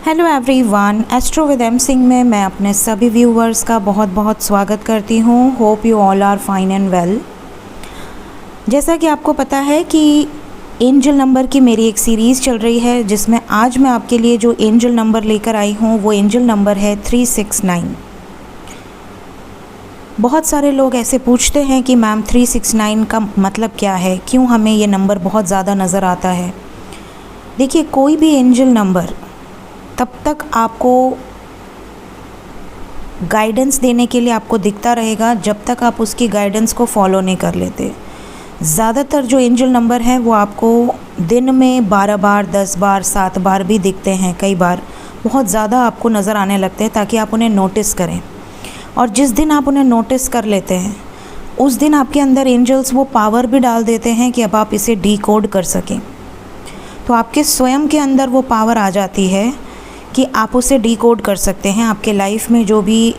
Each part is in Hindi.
Hello everyone, astro with M Singh में मैं अपने सभी व्यूवर्स का बहुत बहुत स्वागत करती हूँ। Hope you all are fine and well. जैसा कि आपको पता है कि एंजल नंबर की मेरी एक सीरीज़ चल रही है, जिसमें आज मैं आपके लिए जो एंजल नंबर लेकर आई हूँ वो एंजल नंबर है 369। बहुत सारे लोग ऐसे पूछते हैं कि मैम 369 का मतलब क्या है, क्यों हमें ये नंबर बहुत ज़्यादा नज़र आता है। देखिए, कोई भी एंजल नंबर तब तक आपको गाइडेंस देने के लिए आपको दिखता रहेगा जब तक आप उसकी गाइडेंस को फॉलो नहीं कर लेते। ज़्यादातर जो एंजल नंबर हैं वो आपको दिन में 12 बार, 10 बार, 7 बार भी दिखते हैं। कई बार बहुत ज़्यादा आपको नज़र आने लगते हैं ताकि आप उन्हें नोटिस करें। और जिस दिन आप उन्हें नोटिस कर लेते हैं उस दिन आपके अंदर एंजल्स वो पावर भी डाल देते हैं कि अब आप इसे डीकोड कर सकें। तो आपके स्वयं के अंदर वो पावर आ जाती है कि आप उसे डीकोड कर सकते हैं। आपके लाइफ में जो भी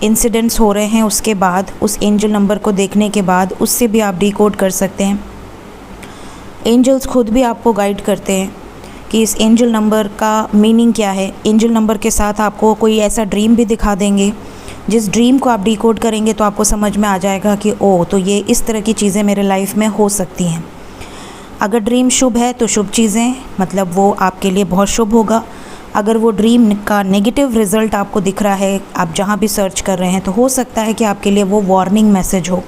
इंसिडेंट्स हो रहे हैं उसके बाद, उस एंजल नंबर को देखने के बाद उससे भी आप डीकोड कर सकते हैं। एंजल्स खुद भी आपको गाइड करते हैं कि इस एंजल नंबर का मीनिंग क्या है। एंजल नंबर के साथ आपको कोई ऐसा ड्रीम भी दिखा देंगे, जिस ड्रीम को आप डीकोड करेंगे तो आपको समझ में आ जाएगा कि ओह, तो ये इस तरह की चीज़ें मेरे लाइफ में हो सकती हैं। अगर ड्रीम शुभ है तो शुभ चीज़ें, मतलब वो आपके लिए बहुत शुभ होगा। अगर वो ड्रीम का नेगेटिव रिज़ल्ट आपको दिख रहा है, आप जहाँ भी सर्च कर रहे हैं, तो हो सकता है कि आपके लिए वो वार्निंग मैसेज हो।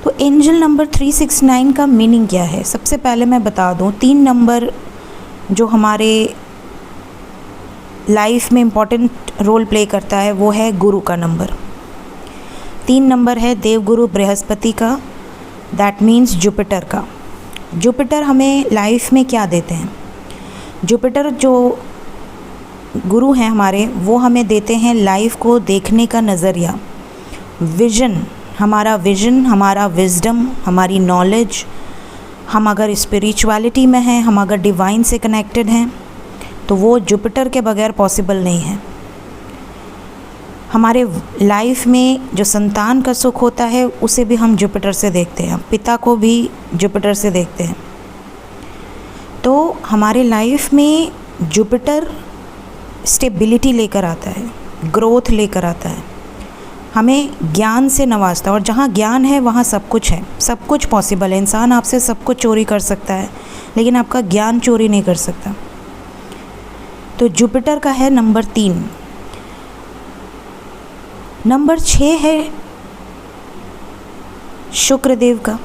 तो एंजल नंबर 369 का मीनिंग क्या है, सबसे पहले मैं बता दूँ। 3 नंबर जो हमारे लाइफ में इम्पॉर्टेंट रोल प्ले करता है वो है गुरु का नंबर। 3 नंबर है देवगुरु बृहस्पति का, दैट मीन्स जुपिटर का। जुपिटर हमें लाइफ में क्या देते हैं? जुपिटर जो गुरु हैं हमारे, वो हमें देते हैं लाइफ को देखने का नज़रिया, विज़न, हमारा विज़न, हमारा विजडम, हमारी नॉलेज। हम अगर स्पिरिचुअलिटी में हैं, हम अगर डिवाइन से कनेक्टेड हैं, तो वो जुपिटर के बगैर पॉसिबल नहीं है। हमारे लाइफ में जो संतान का सुख होता है उसे भी हम जुपिटर से देखते हैं, पिता को भी जुपिटर से देखते हैं। तो हमारे लाइफ में जुपिटर स्टेबिलिटी लेकर आता है, ग्रोथ लेकर आता है, हमें ज्ञान से नवाजता है। और जहाँ ज्ञान है वहाँ सब कुछ है, सब कुछ पॉसिबल है। इंसान आपसे सब कुछ चोरी कर सकता है लेकिन आपका ज्ञान चोरी नहीं कर सकता। तो जुपिटर का है नंबर 3। नंबर 6 है शुक्रदेव का।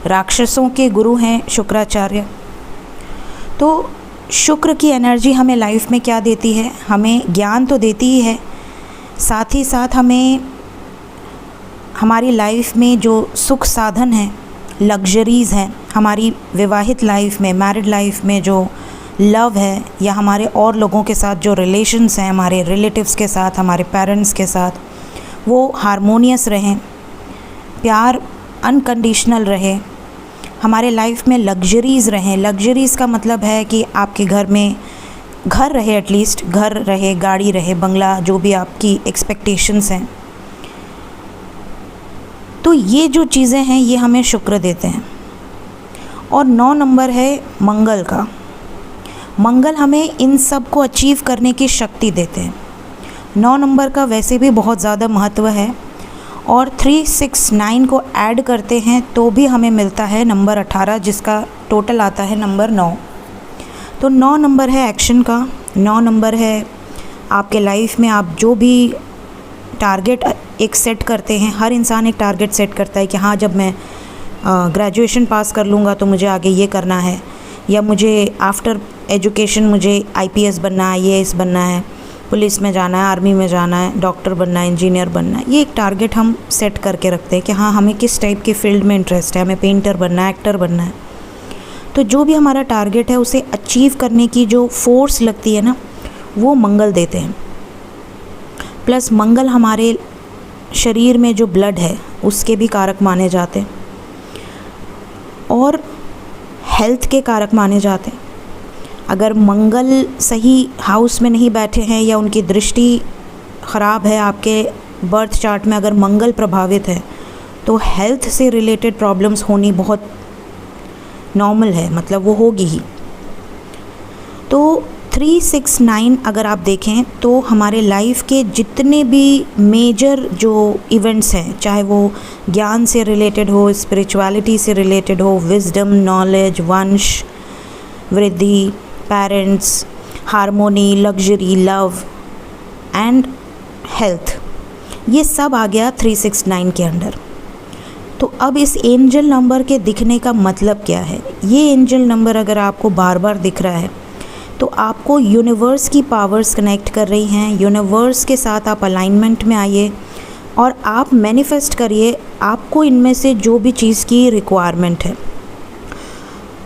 राक्षसों के गुरु हैं शुक्राचार्य। तो शुक्र की एनर्जी हमें लाइफ में क्या देती है? हमें ज्ञान तो देती ही है, साथ ही साथ हमें हमारी लाइफ में जो सुख साधन हैं, लग्जरीज़ हैं, हमारी विवाहित लाइफ में, मैरिड लाइफ में जो लव है, या हमारे और लोगों के साथ जो रिलेशंस हैं, हमारे रिलेटिव्स के साथ, हमारे पेरेंट्स के साथ, वो हारमोनियस रहें, प्यार अनकंडीशनल रहे, हमारे लाइफ में लग्जरीज़ रहें। लग्जरीज़ का मतलब है कि आपके घर में घर रहे, एटलीस्ट घर रहे, गाड़ी रहे, बंगला, जो भी आपकी एक्सपेक्टेशंस हैं। तो ये जो चीज़ें हैं ये हमें शुक्र देते हैं। और 9 नंबर है मंगल का। मंगल हमें इन सब को अचीव करने की शक्ति देते हैं। 9 नंबर का वैसे भी बहुत ज़्यादा महत्व है, और 369 को ऐड करते हैं तो भी हमें मिलता है नंबर 18, जिसका टोटल आता है नंबर 9। तो 9 नंबर है एक्शन का, 9 नंबर है आपके लाइफ में आप जो भी टारगेट एक सेट करते हैं। हर इंसान एक टारगेट सेट करता है कि हाँ, जब मैं ग्रेजुएशन पास कर लूँगा तो मुझे आगे ये करना है, या मुझे आफ्टर एजुकेशन मुझे IPS बनना है, IAS बनना है, पुलिस में जाना है, आर्मी में जाना है, डॉक्टर बनना है, इंजीनियर बनना है। ये एक टारगेट हम सेट करके रखते हैं कि हाँ, हमें किस टाइप की फील्ड में इंटरेस्ट है, हमें पेंटर बनना है, एक्टर बनना है। तो जो भी हमारा टारगेट है उसे अचीव करने की जो फोर्स लगती है ना, वो मंगल देते हैं। प्लस मंगल हमारे शरीर में जो ब्लड है उसके भी कारक माने जाते हैं, और हेल्थ के कारक माने जाते हैं। अगर मंगल सही हाउस में नहीं बैठे हैं, या उनकी दृष्टि ख़राब है, आपके बर्थ चार्ट में अगर मंगल प्रभावित है, तो हेल्थ से रिलेटेड प्रॉब्लम्स होनी बहुत नॉर्मल है, मतलब वो होगी ही। तो 369 अगर आप देखें तो हमारे लाइफ के जितने भी मेजर जो इवेंट्स हैं, चाहे वो ज्ञान से रिलेटेड हो, स्पिरिचुअलिटी से रिलेटेड हो, विजडम, नॉलेज, वंश वृद्धि, parents, harmony, luxury, love and health, ये सब आ गया 369 के अंडर। तो अब इस एंजल नंबर के दिखने का मतलब क्या है? ये एंजल नंबर अगर आपको बार बार दिख रहा है तो आपको यूनिवर्स की पावर्स कनेक्ट कर रही हैं। यूनिवर्स के साथ आप अलाइनमेंट में आइए और आप मैनिफेस्ट करिए आपको इनमें से जो भी चीज़ की रिक्वायरमेंट है।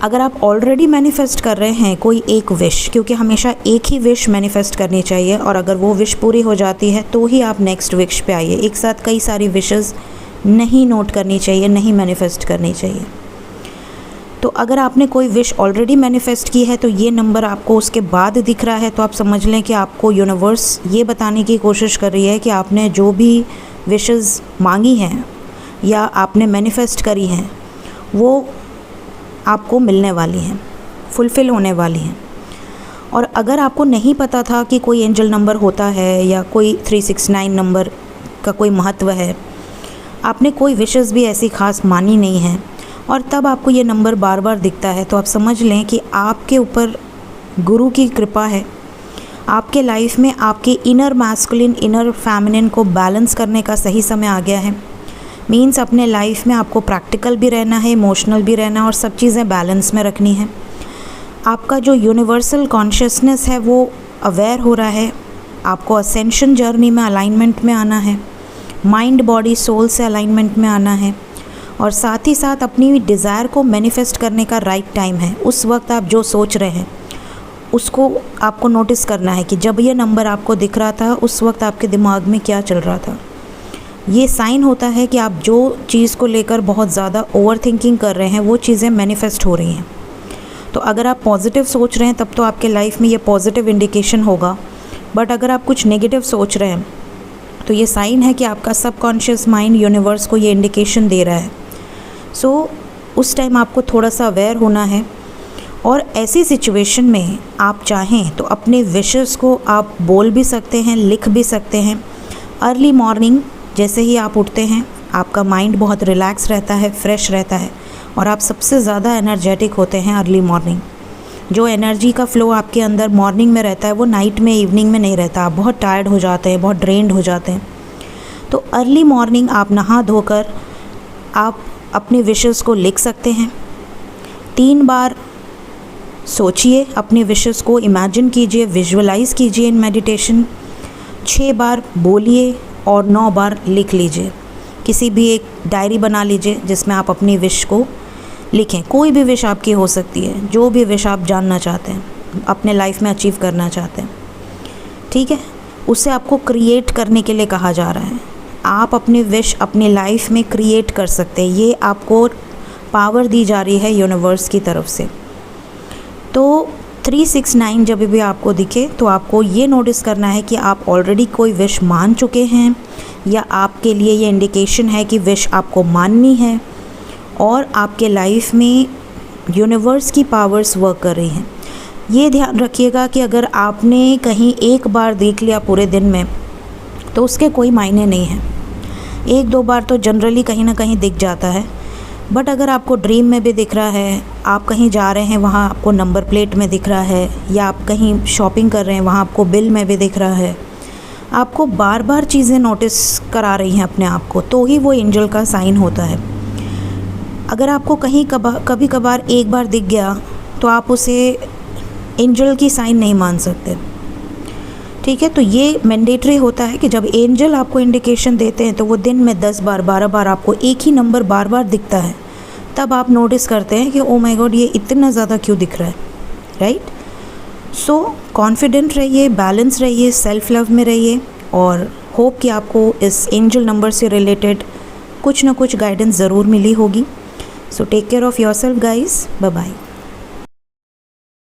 अगर आप ऑलरेडी मैनिफेस्ट कर रहे हैं कोई एक विश, क्योंकि हमेशा एक ही विश मैनिफेस्ट करनी चाहिए और अगर वो विश पूरी हो जाती है तो ही आप नेक्स्ट विश पे आइए। एक साथ कई सारी विशेस नहीं नोट करनी चाहिए, नहीं मैनिफेस्ट करनी चाहिए। तो अगर आपने कोई विश ऑलरेडी मैनिफेस्ट की है तो ये नंबर आपको उसके बाद दिख रहा है, तो आप समझ लें कि आपको यूनिवर्स ये बताने की कोशिश कर रही है कि आपने जो भी विशेस मांगी हैं या आपने मैनिफेस्ट करी हैं वो आपको मिलने वाली हैं, फुलफ़िल होने वाली हैं। और अगर आपको नहीं पता था कि कोई एंजल नंबर होता है या कोई 369 नंबर का कोई महत्व है, आपने कोई विशेस भी ऐसी खास मानी नहीं है और तब आपको ये नंबर बार बार दिखता है, तो आप समझ लें कि आपके ऊपर गुरु की कृपा है। आपके लाइफ में आपके इनर मैस्कुलिन, इनर फेमिनिन को बैलेंस करने का सही समय आ गया है। मीन्स अपने लाइफ में आपको प्रैक्टिकल भी रहना है, इमोशनल भी रहना है और सब चीज़ें बैलेंस में रखनी है। आपका जो यूनिवर्सल कॉन्शियसनेस है वो अवेयर हो रहा है। आपको असेंशन जर्नी में अलाइनमेंट में आना है, माइंड, बॉडी, सोल से अलाइनमेंट में आना है और साथ ही साथ अपनी डिज़ायर को मैनिफेस्ट करने का राइट टाइम है। उस वक्त आप जो सोच रहे हैं उसको आपको नोटिस करना है कि जब ये नंबर आपको दिख रहा था उस वक्त आपके दिमाग में क्या चल रहा था। ये साइन होता है कि आप जो चीज़ को लेकर बहुत ज़्यादा ओवर थिंकिंग कर रहे हैं वो चीज़ें मैनिफेस्ट हो रही हैं। तो अगर आप पॉजिटिव सोच रहे हैं तब तो आपके लाइफ में ये पॉजिटिव इंडिकेशन होगा, बट अगर आप कुछ नेगेटिव सोच रहे हैं तो ये साइन है कि आपका सबकॉन्शियस माइंड यूनिवर्स को ये इंडिकेशन दे रहा है। सो उस टाइम आपको थोड़ा सा अवेयर होना है और ऐसी सिचुएशन में आप चाहें तो अपने विशेस को आप बोल भी सकते हैं, लिख भी सकते हैं। अर्ली मॉर्निंग जैसे ही आप उठते हैं आपका माइंड बहुत रिलैक्स रहता है, फ्रेश रहता है और आप सबसे ज़्यादा एनर्जेटिक होते हैं अर्ली मॉर्निंग। जो एनर्जी का फ़्लो आपके अंदर मॉर्निंग में रहता है वो नाइट में, इवनिंग में नहीं रहता। आप बहुत टायर्ड हो जाते हैं, बहुत ड्रेन्ड हो जाते हैं। तो अर्ली मॉर्निंग आप नहा धोकर आप अपने विशेस को लिख सकते हैं। 3 बार सोचिए, अपने विशेस को इमेजिन कीजिए, विजुअलाइज़ कीजिए इन मेडिटेशन। 6 बार बोलिए और 9 बार लिख लीजिए। किसी भी एक डायरी बना लीजिए जिसमें आप अपनी विश को लिखें। कोई भी विश आपकी हो सकती है, जो भी विश आप जानना चाहते हैं, अपने लाइफ में अचीव करना चाहते हैं, ठीक है। उसे आपको क्रिएट करने के लिए कहा जा रहा है। आप अपनी विश अपनी लाइफ में क्रिएट कर सकते हैं। ये आपको पावर दी जा रही है यूनिवर्स की तरफ से। तो 369 जब भी आपको दिखे तो आपको ये नोटिस करना है कि आप ऑलरेडी कोई विश मान चुके हैं या आपके लिए ये इंडिकेशन है कि विश आपको माननी है और आपके लाइफ में यूनिवर्स की पावर्स वर्क कर रही हैं। ये ध्यान रखिएगा कि अगर आपने कहीं एक बार देख लिया पूरे दिन में तो उसके कोई मायने नहीं हैं। 1-2 बार तो जनरली कहीं ना कहीं दिख जाता है, बट अगर आपको ड्रीम में भी दिख रहा है, आप कहीं जा रहे हैं वहाँ आपको नंबर प्लेट में दिख रहा है, या आप कहीं शॉपिंग कर रहे हैं वहाँ आपको बिल में भी दिख रहा है, आपको बार बार चीज़ें नोटिस करा रही हैं अपने आप को, तो ही वो एंजल का साइन होता है। अगर आपको कहीं कभी कभार एक बार दिख गया तो आप उसे एंजल की साइन नहीं मान सकते, ठीक है। तो ये मैंडेटरी होता है कि जब एंजल आपको इंडिकेशन देते हैं तो वो दिन में 10 बार 12 बार आपको एक ही नंबर बार बार दिखता है, तब आप नोटिस करते हैं कि ओ माय गॉड ये इतना ज़्यादा क्यों दिख रहा है, राइट। सो कॉन्फिडेंट रहिए, बैलेंस रहिए, सेल्फ लव में रहिए और होप कि आपको इस एंजल नंबर से रिलेटेड कुछ ना कुछ गाइडेंस ज़रूर मिली होगी। So take care of yourself guys, bye bye.